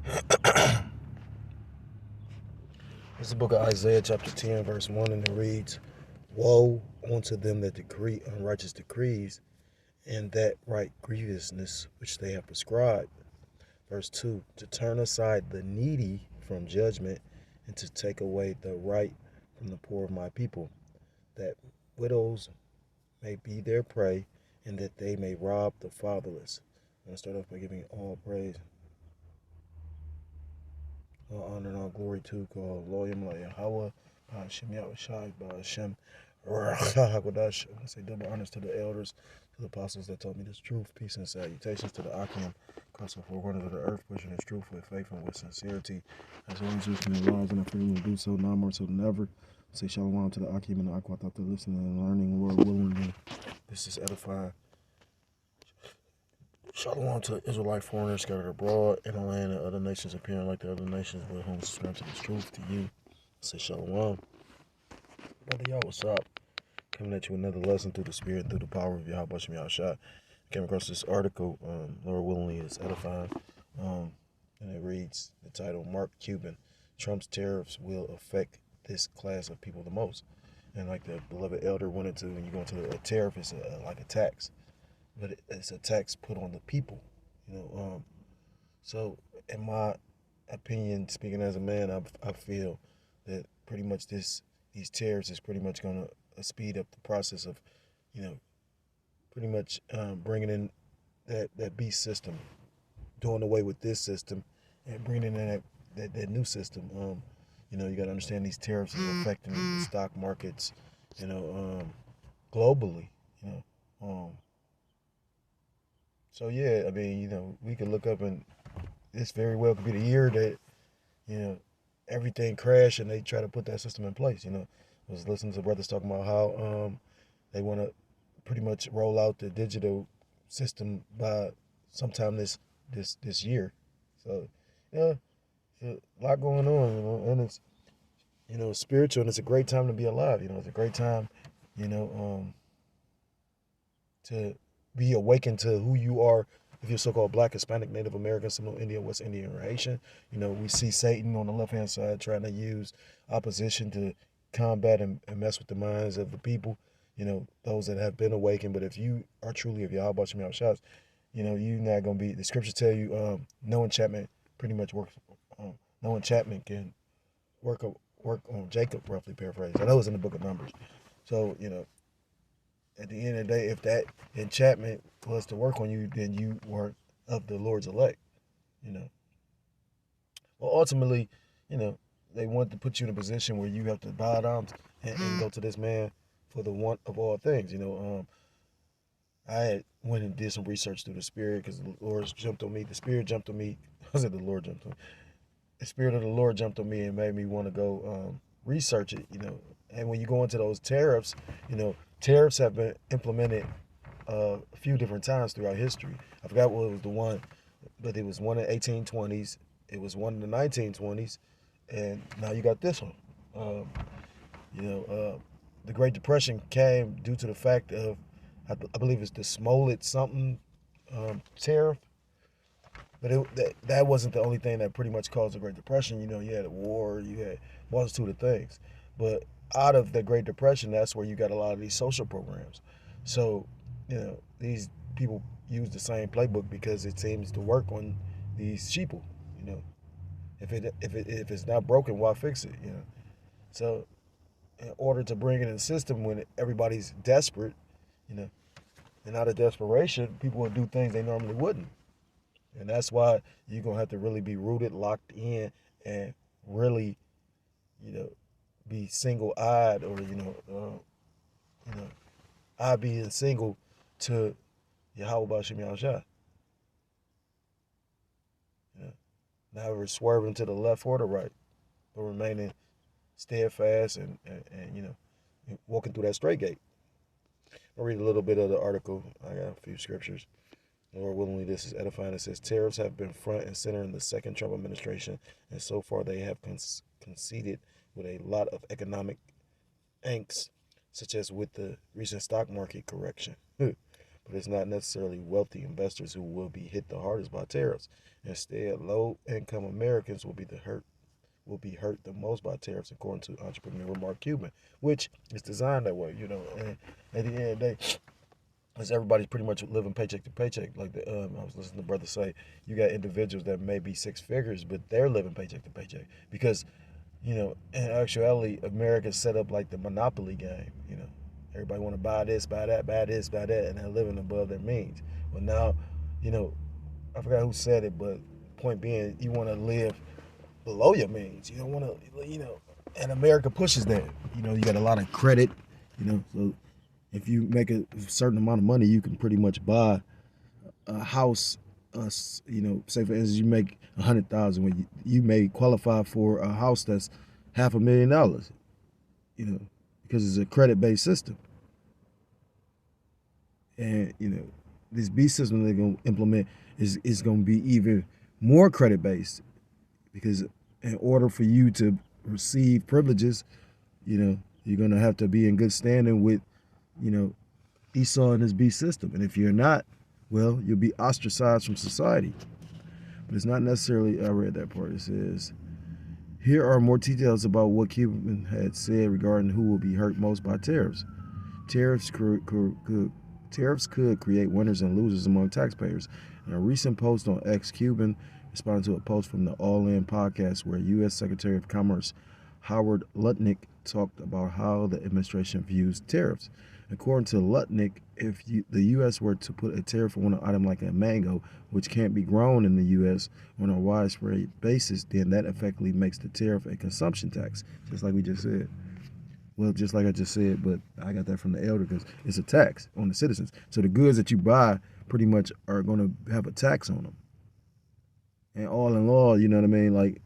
It's the book of Isaiah, chapter 10, verse 1, and it reads, Woe unto them that decree unrighteous decrees, and that right grievousness which they have prescribed. Verse 2, to turn aside the needy from judgment, and to take away the right from the poor of my people, that widows may be their prey, and that they may rob the fatherless. I'm going to start off by giving all praise, all honor, and all glory to God, Loyam La Yahweh, Hashem Yahushai, Hashem Hakodash. I say double honors to the elders, to the apostles that taught me this truth. Peace and salutations to the Akim, across the four corners of the earth, pushing this truth with faith and with sincerity. As always, risking their lives, and I freely do so now more so than ever. I say shalom to the Akim and the Akwat after listening and learning, Lord willing. This is edifying. Shalom to Israelite foreigners scattered abroad in the land and other nations appearing like the other nations with whom subscribe to this truth to you. I say shalom. Brother, y'all, what's up? Coming at you another lesson through the spirit and through the power of Yahweh Shem Yahushua. Came across this article, Lord willingly is edifying, and it reads, the title, Mark Cuban, Trump's tariffs will affect this class of people the most. And like the beloved elder went into, when you go into a tariff, it's like a tax, but it's a tax put on the people, So in my opinion, speaking as a man, I feel that pretty much these tariffs is pretty much going to speed up the process of, pretty much bringing in that beast system, doing away with this system, and bringing in that new system. You got to understand these tariffs is affecting the stock markets, globally. You know, so yeah, I mean, we could look up and this very well could be the year that everything crashed and they try to put that system in place. I was listening to brothers talking about how they want to pretty much roll out the digital system by sometime this year. So yeah, it's a lot going on, and it's spiritual, and it's a great time to be alive. It's a great time, to be awakened to who you are. If you're so-called Black, Hispanic, Native American, Seminole Indian, West Indian, or Haitian, we see Satan on the left-hand side trying to use opposition to combat and mess with the minds of the people, those that have been awakened. But if you are truly of Yahweh Shem Yahushua, you're not going to be, the scriptures tell you no enchantment pretty much works. No enchantment can work on Jacob, roughly paraphrased. I know it's in the book of Numbers. So, at the end of the day, if that enchantment was to work on you, then you weren't of the Lord's elect, Well, ultimately, they want to put you in a position where you have to bow down and go to this man for the want of all things. I had went and did some research through the spirit because the Lord jumped on me. The spirit jumped on me. I said the Lord jumped on me. The spirit of the Lord jumped on me and made me want to go research it, And when you go into those tariffs, tariffs have been implemented a few different times throughout history. I forgot what was the one, but it was one in the 1820s. It was one in the 1920s, and now you got this one. The Great Depression came due to the fact of, I believe it's the Smollett something tariff. But that wasn't the only thing that pretty much caused the Great Depression. You had a war, you had a multitude of things. But out of the Great Depression, that's where you got a lot of these social programs. So, these people use the same playbook because it seems to work on these sheeple. If it's not broken, why fix it? So, in order to bring in a system when everybody's desperate, and out of desperation, people will do things they normally wouldn't. And that's why you're going to have to really be rooted, locked in, and really, be single-eyed, or, I being single to Yahweh Bashem Yahushua. Never swerving to the left or the right, but remaining steadfast and walking through that straight gate. I'll read a little bit of the article. I got a few scriptures. Lord willingly, this is edifying. It says, tariffs have been front and center in the second Trump administration, and so far they have conceded with a lot of economic angst, such as with the recent stock market correction. but it's not necessarily wealthy investors who will be hit the hardest by tariffs. Instead, low-income Americans will be hurt the most by tariffs, according to entrepreneur Mark Cuban, which is designed that way, And at the end of the day, because everybody's pretty much living paycheck to paycheck. Like I was listening to brother say, you got individuals that may be six figures, but they're living paycheck to paycheck because, in actuality, America's set up like the monopoly game. Everybody want to buy this, buy that, buy this, buy that, and they're living above their means. But now, I forgot who said it, but point being, you want to live below your means. You don't want to, and America pushes that. You got a lot of credit, so if you make a certain amount of money, you can pretty much buy a house. Say for instance, you make $100,000, when you may qualify for a house that's $500,000. Because it's a credit-based system, and this B system they're gonna implement is gonna be even more credit-based, because in order for you to receive privileges, you're gonna have to be in good standing with Esau and his beast system. And if you're not, well, you'll be ostracized from society. But it's not necessarily, I read that part. It says, here are more details about what Cuban had said regarding who will be hurt most by tariffs. Tariffs could create winners and losers among taxpayers. In a recent post on X, Cuban responded to a post from the All In podcast where U.S. Secretary of Commerce Howard Lutnick talked about how the administration views tariffs. According to Lutnick, if the U.S. were to put a tariff on an item like a mango, which can't be grown in the U.S. on a widespread basis, then that effectively makes the tariff a consumption tax, just like we just said. Well, just like I just said, but I got that from the elder because it's a tax on the citizens. So the goods that you buy pretty much are going to have a tax on them. And all in all, you know what I mean? Like,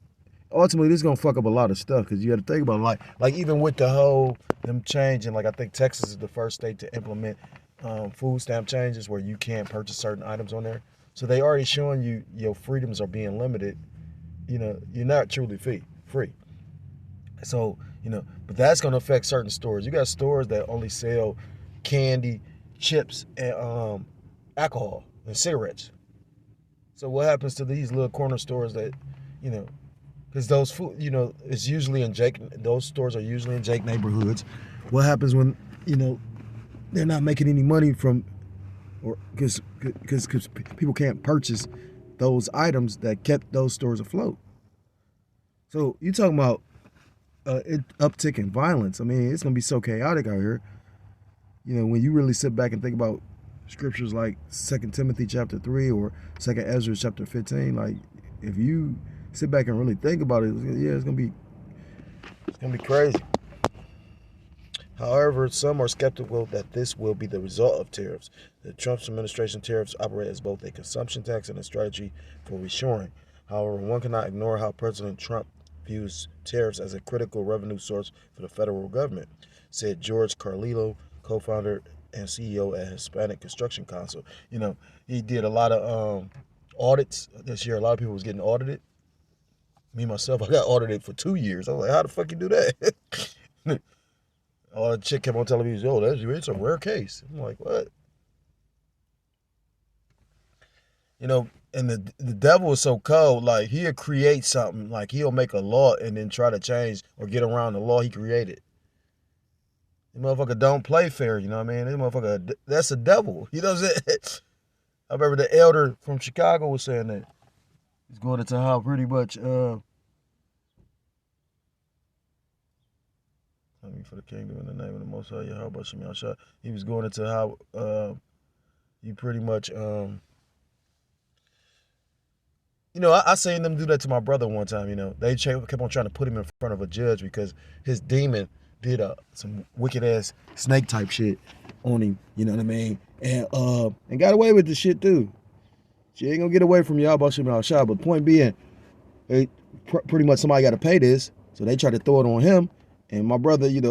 ultimately, this is going to fuck up a lot of stuff because you got to think about it. Like even with the whole, them changing, like I think Texas is the first state to implement food stamp changes where you can't purchase certain items on there. So they already showing you your freedoms are being limited. You're not truly free. So, but that's going to affect certain stores. You got stores that only sell candy, chips, and alcohol and cigarettes. So what happens to these little corner stores that, because those food, it's usually those stores are usually in Jake neighborhoods. What happens when, they're not making any money from, or because people can't purchase those items that kept those stores afloat. So you talking about uptick in violence. I mean, it's going to be so chaotic out here. When you really sit back and think about scriptures like 2 Timothy chapter 3 or 2 Ezra chapter 15, like if you sit back and really think about it, it's gonna be crazy. However, some are skeptical that this will be the result of tariffs. The Trump administration tariffs operate as both a consumption tax and a strategy for reshoring. However, one cannot ignore how President Trump views tariffs as a critical revenue source for the federal government, said George Carlillo, co-founder and CEO at Hispanic Construction Council. He did a lot of audits this year. A lot of people was getting audited. Me myself, I got audited for 2 years. I was like, how the fuck you do that? All the chick kept on telling me, it's a rare case. I'm like, what? And the devil is so cold, like he'll create something, like he'll make a law and then try to change or get around the law he created. The motherfucker don't play fair, you know what I mean? This motherfucker, that's the devil. You know what I'm saying? I remember the elder from Chicago was saying that. He's going into how pretty much, for the kingdom in the name of the Most High, Yahweh Shem Yahshua. He was going into how you pretty much, I seen them do that to my brother one time, They kept on trying to put him in front of a judge because his demon did some wicked ass snake type shit on him, you know what I mean? And got away with the shit too. She ain't gonna get away from Yahweh Shem Yahshua, but point being, pretty much somebody got to pay this, so they tried to throw it on him. And my brother, he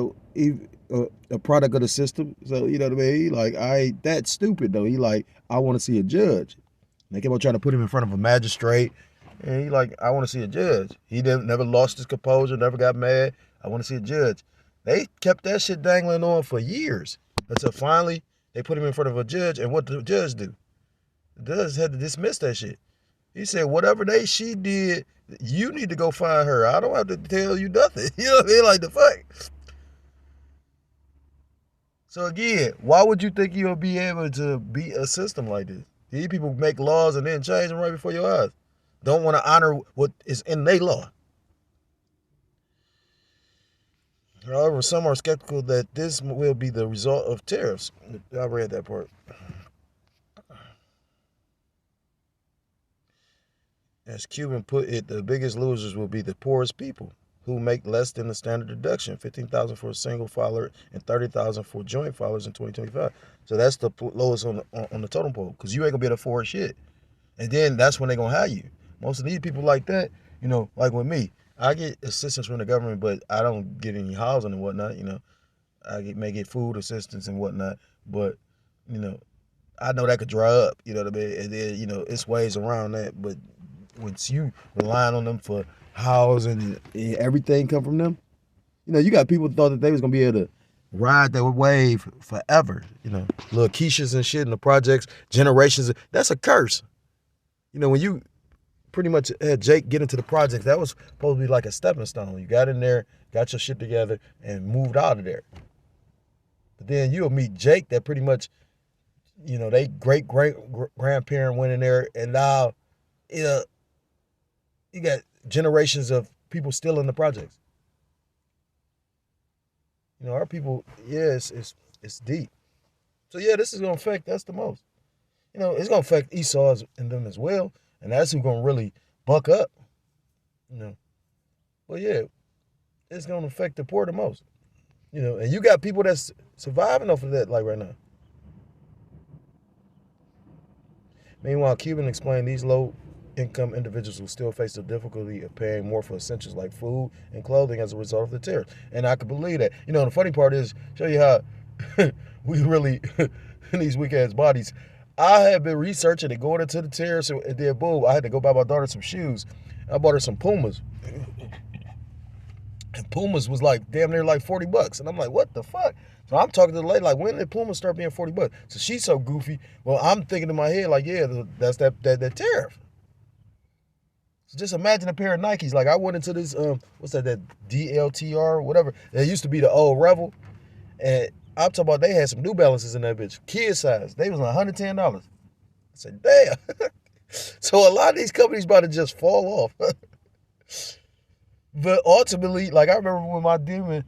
a product of the system, so you know what I mean. He like, I ain't that stupid though. He like, I want to see a judge. And they kept on trying to put him in front of a magistrate, and he like, I want to see a judge. He never lost his composure, never got mad. I want to see a judge. They kept that shit dangling on for years until finally They put him in front of a judge, and what the judge do? The judge had to dismiss that shit. He said, whatever she did, you need to go find her. I don't have to tell you nothing. You know what I mean? Like, the fuck? So again, why would you think you'll be able to beat a system like this? These people make laws and then change them right before your eyes. Don't want to honor what is in their law. However, some are skeptical that this will be the result of tariffs. I read that part. As Cuban put it, the biggest losers will be the poorest people who make less than the standard deduction, $15,000 for a single filer and $30,000 for joint filers in 2025. So that's the lowest on the totem pole, because you ain't gonna be able to afford shit. And then that's when they're gonna hire you. Most of these people like that, you know, like with me, I get assistance from the government, but I don't get any housing and whatnot. You know, may get food assistance and whatnot, but you know, I know that could dry up. You know what I mean? And then, you know, it's ways around that, but once you relying on them for housing and everything come from them, you know, you got people thought that they was gonna be able to ride that wave forever. You know, little Keishas and shit in the projects, generations. That's a curse. You know, when you pretty much had Jake get into the projects, that was supposed to be like a stepping stone. You got in there, got your shit together, and moved out of there. But then you'll meet Jake that pretty much, you know, they great grandparent went in there, and now, you know, you got generations of people still in the projects. You know, our people, yeah, it's deep. So yeah, this is gonna affect us the most. You know, it's gonna affect Esau's and them as well, and that's who's gonna really buck up. You know, but yeah, it's gonna affect the poor the most. You know, and you got people that's surviving off of that, like right now. Meanwhile, Cuban explained these low-income individuals will still face the difficulty of paying more for essentials like food and clothing as a result of the tariffs. And I could believe that. You know, the funny part is, show you how we really, in these weak-ass bodies, I have been researching and going into the tariffs, and then boom, I had to go buy my daughter some shoes. I bought her some Pumas. And Pumas was like damn near like $40. And I'm like, what the fuck? So I'm talking to the lady, like, when did Pumas start being $40? So she's so goofy. Well, I'm thinking in my head, like, yeah, that's that tariff. So just imagine a pair of Nikes. Like, I went into this, what's that DLTR, whatever. It used to be the old Rebel. And I'm talking about they had some New Balances in that bitch. Kid size. They was $110. I said, damn. So a lot of these companies about to just fall off. But ultimately, like, I remember when my demon,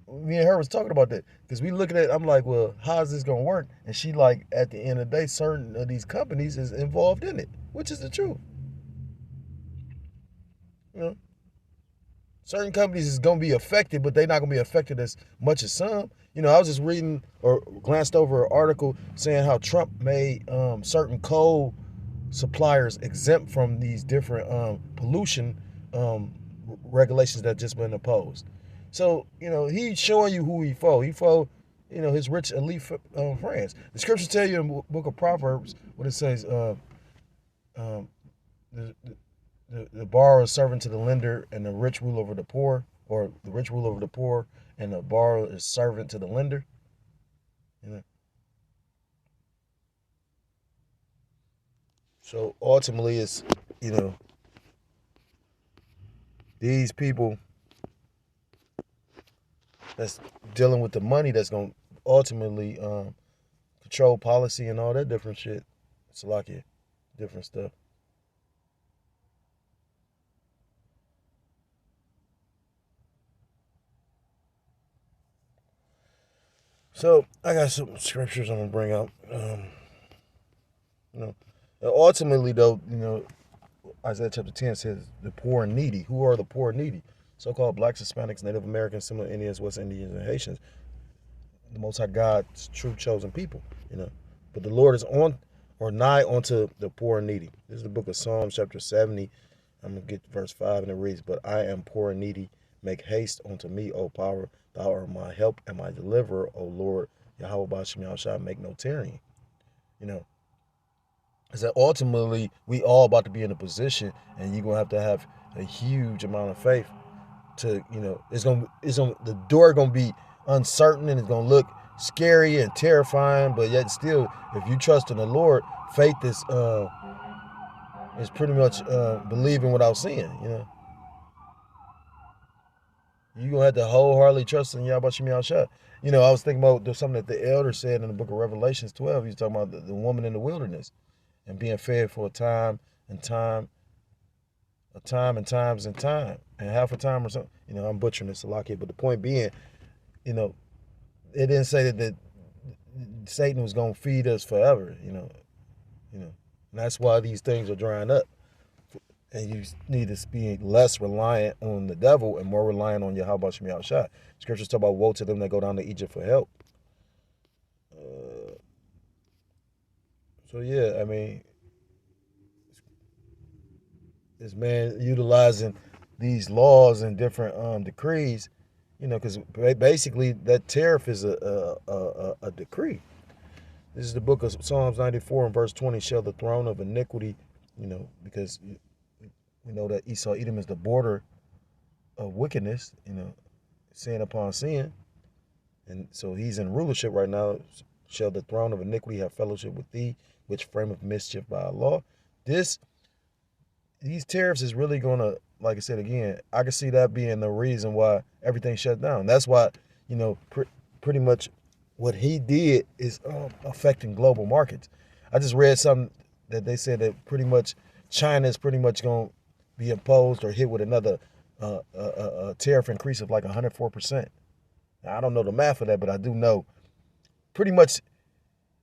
me and her was talking about that, because we looking at, I'm like, well, how's this gonna work? And she like, at the end of the day, certain of these companies is involved in it, which is the truth. You know, certain companies is gonna be affected, but they're not gonna be affected as much as some. You know, I was just reading or glanced over an article saying how Trump made certain coal suppliers exempt from these different pollution regulations that just been imposed. So, you know, he's showing you who he for. He for, you know, his rich elite friends. The scriptures tell you in the book of Proverbs what it says, the borrower is servant to the lender, and the rich rule over the poor, or the rich rule over the poor, and the borrower is servant to the lender. You know. So ultimately, it's, you know, these people that's dealing with the money that's going to ultimately control policy and all that different shit. Salakia, different stuff. So I got some scriptures I'm going to bring out. You know, ultimately, though, you know, Isaiah chapter 10 says the poor and needy. Who are the poor and needy? So-called blacks, Hispanics, Native Americans, Seminoles Indians, West Indians, and Haitians. The Most High God's true chosen people, you know. But the Lord is on or nigh unto the poor and needy. This is the book of Psalms chapter 70. I'm going to get to verse 5, and it reads, but I am poor and needy. Make haste unto me, O power. Thou art my help and my deliverer, O Lord. Yahweh Bashem Yahushua, make no tarrying. You know, is that ultimately we all about to be in a position, and you're going to have a huge amount of faith to, you know, the door gonna be uncertain, and it's gonna look scary and terrifying, but yet still, if you trust in the Lord, faith is pretty much believing without seeing. You're going to have to wholeheartedly trust in Yahweh Shem Yahshua. I was thinking about there's something that the elder said in the book of Revelations 12. He's talking about the woman in the wilderness and being fed for a time and time, a time and times and time, and half a time or something. I'm butchering this a lot here, but the point being, it didn't say that Satan was going to feed us forever, and that's why these things are drying up. And you need to be less reliant on the devil and more reliant on Yahweh Shem Yahshua. Scriptures talk about woe to them that go down to Egypt for help. So yeah, I mean, this man utilizing these laws and different decrees, because basically that tariff is a decree. This is the book of Psalms 94 and verse 20. Shall the throne of iniquity, because we know that Esau Edom is the border of wickedness, sin upon sin. And so he's in rulership right now. Shall the throne of iniquity have fellowship with thee, which frameth mischief by law? These tariffs is really going to, like I said again, I can see that being the reason why everything shut down. That's why, pretty much what he did is affecting global markets. I just read something that they said that pretty much China is pretty much going to be imposed or hit with another tariff increase of like 104%. Now, I don't know the math of that, but I do know pretty much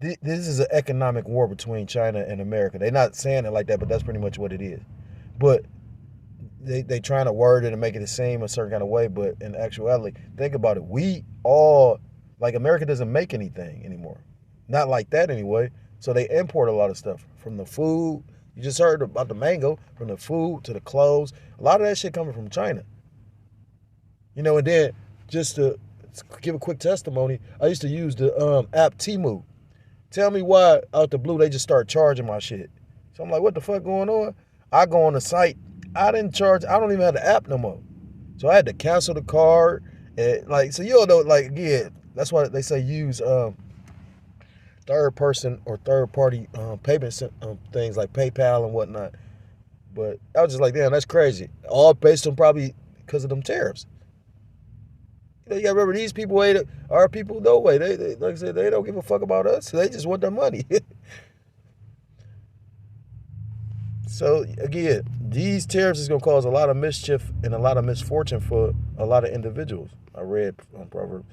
this is an economic war between China and America. They're not saying it like that, but that's pretty much what it is. But they trying to word it and make it seem a certain kind of way, but in actuality, think about it. We all, like, America doesn't make anything anymore. Not like that anyway. So they import a lot of stuff, from the food. You just heard about the mango, from the food to the clothes. A lot of that shit coming from China. And then just to give a quick testimony, I used to use the app Temu. Tell me why out the blue they just start charging my shit. So I'm like, what the fuck going on? I go on the site. I didn't charge. I don't even have the app no more. So I had to cancel the card. And so you all know, like, again, that's why they say use third person or third party payment things like PayPal and whatnot. But I was just like, damn, that's crazy. All based on probably because of them tariffs. You gotta remember, these people are people no way. They like I said, they don't give a fuck about us. They just want their money. So again, these tariffs is gonna cause a lot of mischief and a lot of misfortune for a lot of individuals. I read on Proverbs,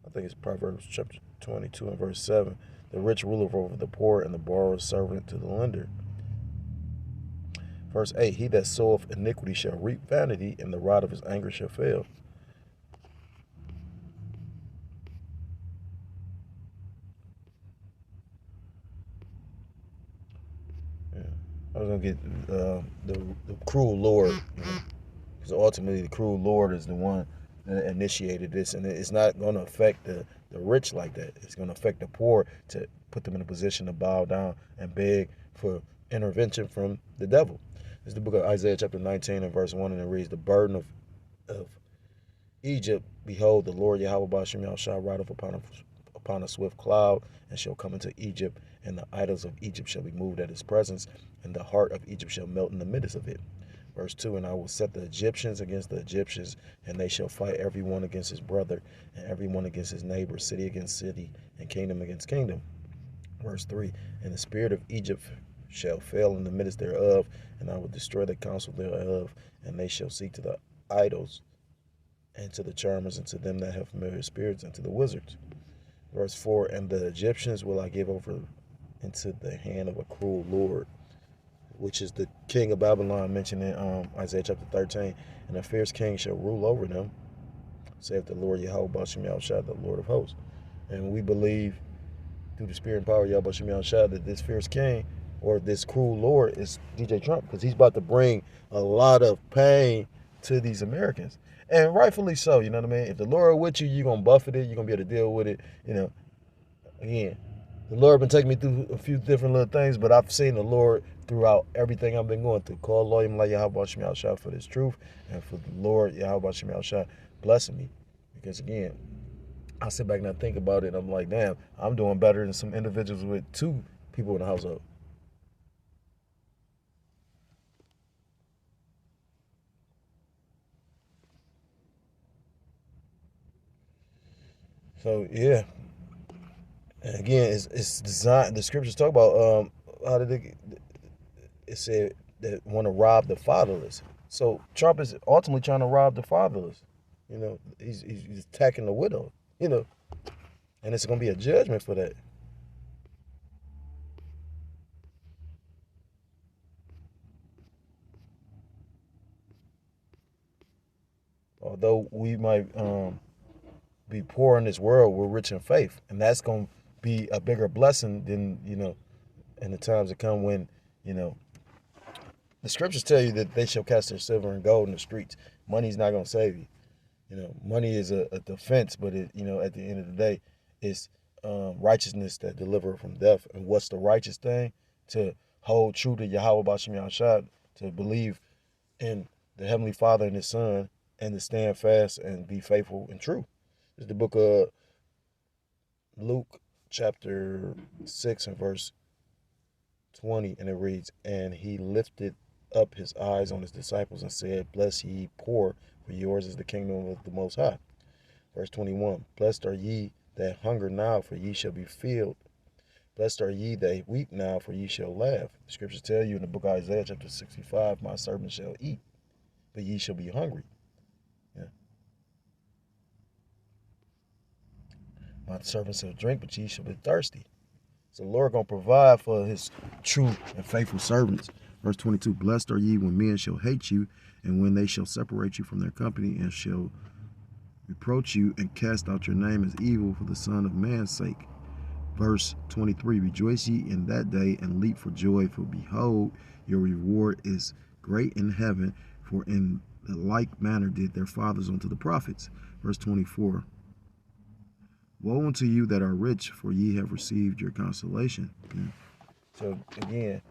I think it's Proverbs chapter 22 and verse 7. The rich ruler over the poor, and the borrower servant to the lender. Verse 8, he that soweth iniquity shall reap vanity, and the rod of his anger shall fail. Yeah. I was going to get the cruel Lord, because ultimately the cruel Lord is the one that initiated this, and it's not going to affect the rich like that. It's going to affect the poor to put them in a position to bow down and beg for intervention from the devil. It's the book of Isaiah chapter 19 and verse 1, and it reads, the burden of Egypt, behold, the Lord Yahweh Ba'ashem shall ride up upon a swift cloud, and shall come into Egypt, and the idols of Egypt shall be moved at his presence, and the heart of Egypt shall melt in the midst of it. Verse 2, and I will set the Egyptians against the Egyptians, and they shall fight every one against his brother, and every one against his neighbor, city against city, and kingdom against kingdom. Verse 3, and the spirit of Egypt shall fail in the midst thereof, and I will destroy the counsel thereof, and they shall seek to the idols, and to the charmers, and to them that have familiar spirits, and to the wizards. Verse 4, and the Egyptians will I give over into the hand of a cruel Lord, which is the king of Babylon mentioned in Isaiah chapter 13, and a fierce king shall rule over them, saith the Lord Yahweh Ba'ashem Yahushua, the Lord of hosts. And we believe through the spirit and power of Yahweh Ba'ashem Yahushua that this fierce king, or this cruel Lord, is DJ Trump, because he's about to bring a lot of pain to these Americans. And rightfully so, you know what I mean? If the Lord with you, you're going to buffet it, you're going to be able to deal with it, Again, the Lord been taking me through a few different little things, but I've seen the Lord throughout everything I've been going through. Call Lord Yahweh Ba'ashem Yahushua for this truth, and for the Lord Yahweh Ba'ashem Yahushua blessing me. Because again, I sit back and I think about it, and I'm like, damn, I'm doing better than some individuals with 2 people in the household. So yeah, and again, it's designed. The scriptures talk about how did it said that want to rob the fatherless. So Trump is ultimately trying to rob the fatherless. He's attacking the widow. You know, and it's going to be a judgment for that. Although we might be poor in this world, we're rich in faith, and that's going to be a bigger blessing than in the times to come when you know the scriptures tell you that they shall cast their silver and gold in the streets. Money's not going to save you. Money is a defense, but at the end of the day, it's righteousness that deliver from death. And what's the righteous thing? To hold true to Yahweh Bashim Yahshua, to believe in the Heavenly Father and His Son, and to stand fast and be faithful and true. It's the book of Luke, chapter 6 and verse 20, and it reads, "And he lifted up his eyes on his disciples and said, Bless ye poor, for yours is the kingdom of the Most High." Verse 21, "Blessed are ye that hunger now, for ye shall be filled. Blessed are ye that weep now, for ye shall laugh." The scriptures tell you in the book of Isaiah, chapter 65, "My servants shall eat, but ye shall be hungry. Yeah. My servants shall drink, but ye shall be thirsty." So the Lord going to provide for His true and faithful servants. Verse 22, "Blessed are ye when men shall hate you, and when they shall separate you from their company, and shall reproach you, and cast out your name as evil for the Son of Man's sake." Verse 23, "Rejoice ye in that day, and leap for joy, for behold, your reward is great in heaven, for in the like manner did their fathers unto the prophets." Verse 24, "Woe unto you that are rich, for ye have received your consolation." Yeah. So again,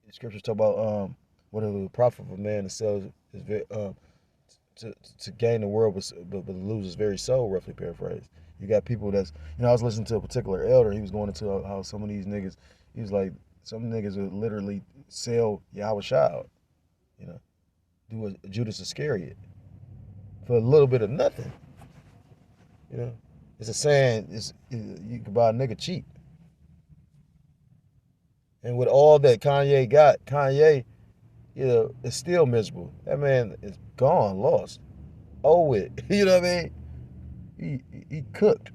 the scriptures talk about what it will profit of a man to sell to gain the world but lose his very soul, roughly paraphrased. You got people that's I was listening to a particular elder. He was going into how some of these niggas, he was like, some niggas would literally sell Yahweh Shai, do a Judas Iscariot for a little bit of nothing. It's a saying, you can buy a nigga cheap. And with all that Kanye got, Kanye, is still miserable. That man is gone, lost. Oh, it. You know what I mean? He cooked.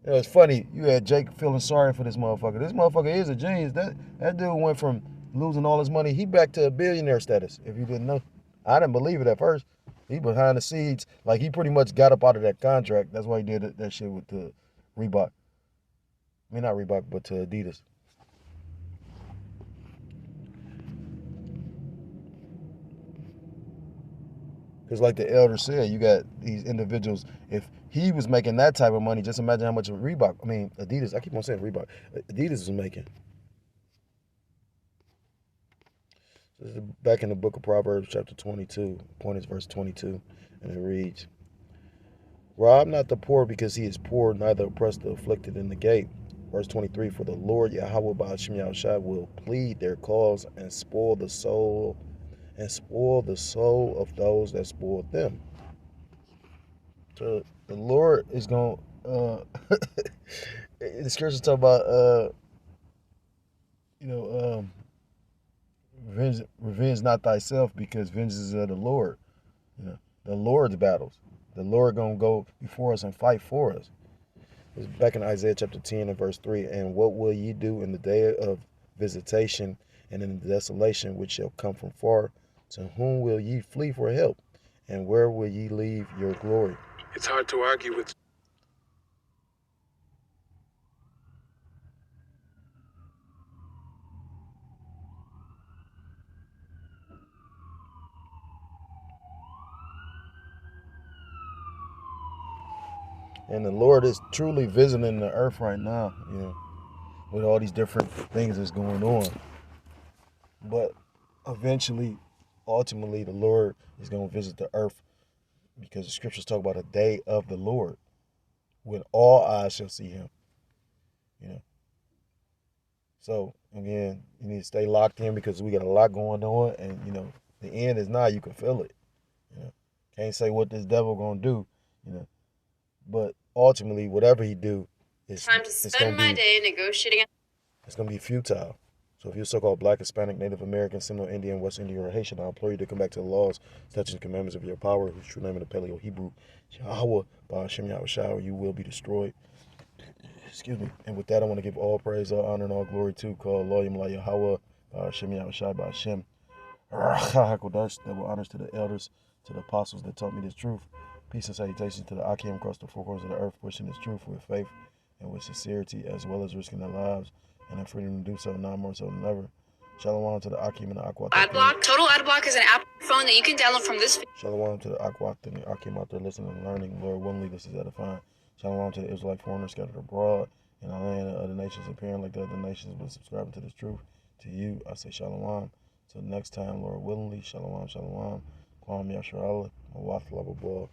It's funny. You had Jake feeling sorry for this motherfucker. This motherfucker is a genius. That dude went from losing all his money, he back to a billionaire status. If you didn't know, I didn't believe it at first. He behind the scenes, like he pretty much got up out of that contract. That's why he did that shit with the Reebok. I mean, not Reebok, but to Adidas. Because like the elder said, you got these individuals. If he was making that type of money, just imagine how much Adidas, I keep on saying Reebok, Adidas was making. This is back in the book of Proverbs, chapter 22, point is verse 22, and it reads, "Rob not the poor because he is poor, neither oppress the afflicted in the gate." Verse 23, "For the Lord Yahweh Ba'ashim Yahushua will plead their cause and spoil the soul of those that spoil them." So the Lord is going the scriptures talk about revenge not thyself, because vengeance is of the Lord. The Lord's battles. The Lord gonna go before us and fight for us. It's back in Isaiah chapter 10 and verse 3. "And what will ye do in the day of visitation and in the desolation which shall come from far? To whom will ye flee for help? And where will ye leave your glory?" It's hard to argue with. And the Lord is truly visiting the earth right now, with all these different things that's going on. But eventually, ultimately, the Lord is going to visit the earth because the scriptures talk about a day of the Lord when all eyes shall see him. You know. So again, you need to stay locked in because we got a lot going on, and the end is nigh. You can feel it. You know, can't say what this devil gonna do. You know, but ultimately, whatever he do, Time to spend my day negotiating. It's gonna be futile. So if you're so-called Black, Hispanic, Native American, Seminole Indian, West Indian, or Haitian, I implore you to come back to the laws, statutes, and commandments of your power, whose true name in the Paleo-Hebrew, Yahweh, Ba'ashem Yahushua, or you will be destroyed. Excuse me. And with that, I want to give all praise, all honor, and all glory to call Loyim La Yahweh, Ba'ashem Yahushua, Ba'ashem. Double honors to the elders, to the apostles that taught me this truth. Peace and salutations to the Akim across the four corners of the earth, pushing this truth with faith and with sincerity, as well as risking their lives and their freedom to do so now more so than ever. Shalom to the Akim and the Akwat. Adblock. Total Adblock is an app phone that you can download from this. Shalom to the Akwat and the Akim out there listening and learning. Lord willingly, this is edifying. Shalom to the Israelite foreigners scattered abroad in the land of other nations, appearing like the other nations, but subscribing to this truth. To you, I say shalom. Till next time, Lord willingly, shalom, shalom. Kwam Yasharallah, Mawaf Lababah.